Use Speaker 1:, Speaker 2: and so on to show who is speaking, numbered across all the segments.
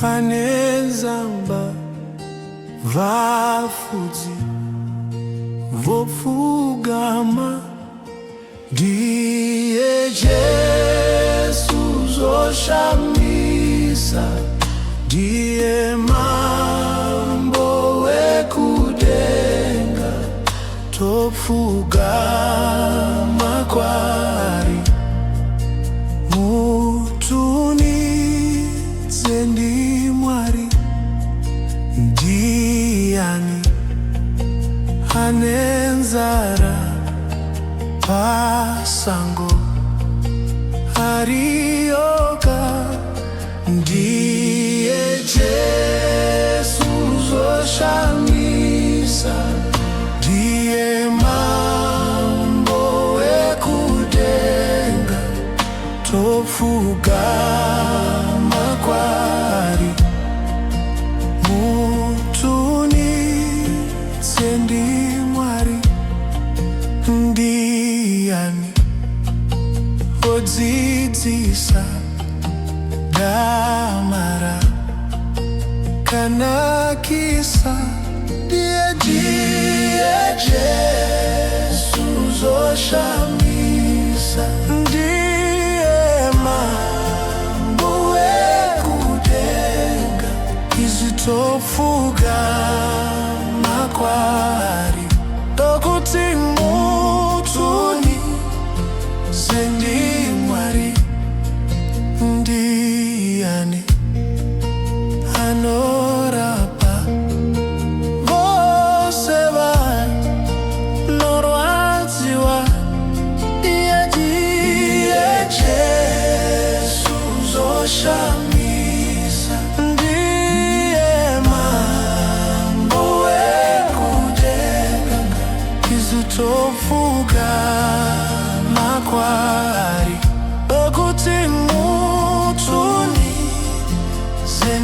Speaker 1: panenzamba vafudzi vopfugama ndiye Jesu zoshamisa, ndiye mambo wekudenga topfugama kwari. Mutunidze ndimwari, ndiani anenzara pasango arioka, ndiye Jesu zoshamisa, ndiye mambo wekudenga topfugama kwari. Mutunidze ndimwari, ndiani odzidzisa damara kanakisa, ndiye Jesu zoshamisa, ndiye mambo wekudenga izitopfugama kwari. Dokuti mutunidze ndimwari, ndiani anorapa vose vanorwadziwa, ndiye Jesu zoshamisa, ndiye mambo wekudenga izitopfugama kwari. Okuti mutunidze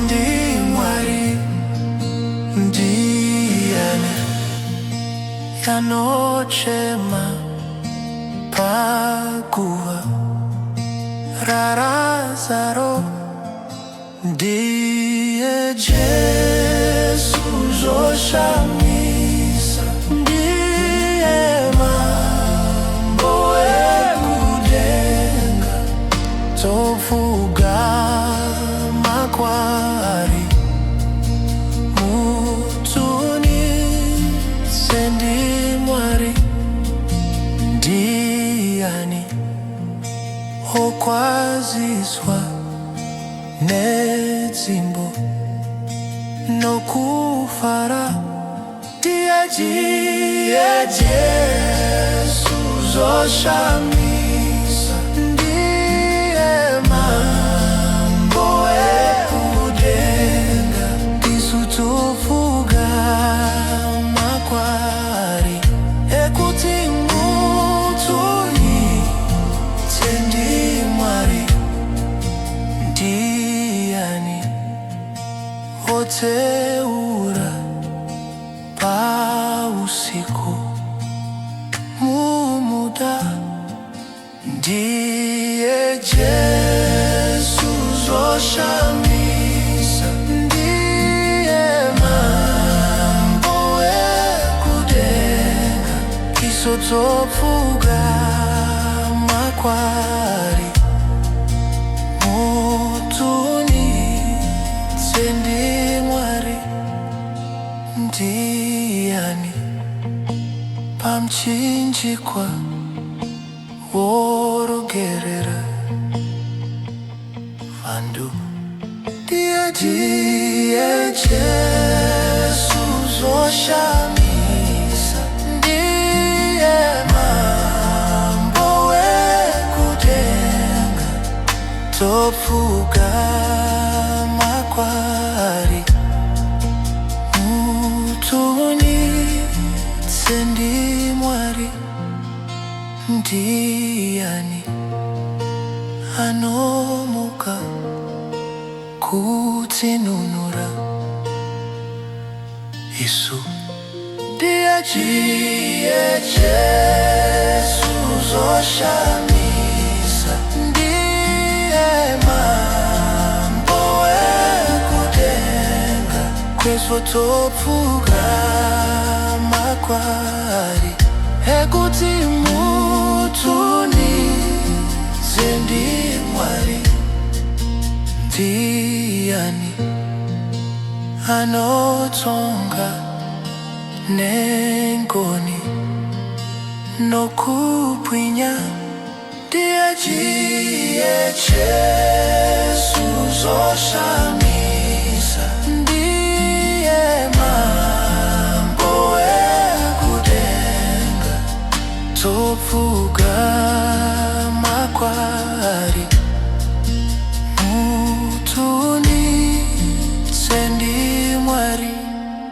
Speaker 1: ndimwari, ndiani yanochema paguva raRazaro, ndiye Jesu zoshamisa, ndiye mambo wekudenga topfugama kwari. Mutunidze ndimwari, ndiani okwaziswa nedzimbo nokufara, ndiye Jesu zoshamisa, ndiye mambo wekudenga izitopfugama kwari. Ekuti mutunidze ndimwari, ndiani oteura pausiku mumuda, ndiye Jesu zoshamisa, ndiye mambo wekudenga izitopfugama kwari. Mutunidze ndimwari, ndiani pamuchinjikwa worugerera vandu, ndiye Jesu zoshamisa, ndiye mambo wekudenga topfugama kwari. Mutunidze ndimwari, ndiani anomuka kutsinunura isu, ndiye Jesu zoshamisa, ndiye mambo wekudenga Sotopuga makwari ekuti mutuni zendi mwari ndiani anotonga nengoni nokupwinya ndiajiye Jesu zoshamisa ndiye mambo ekudenga topuga makwari mutuni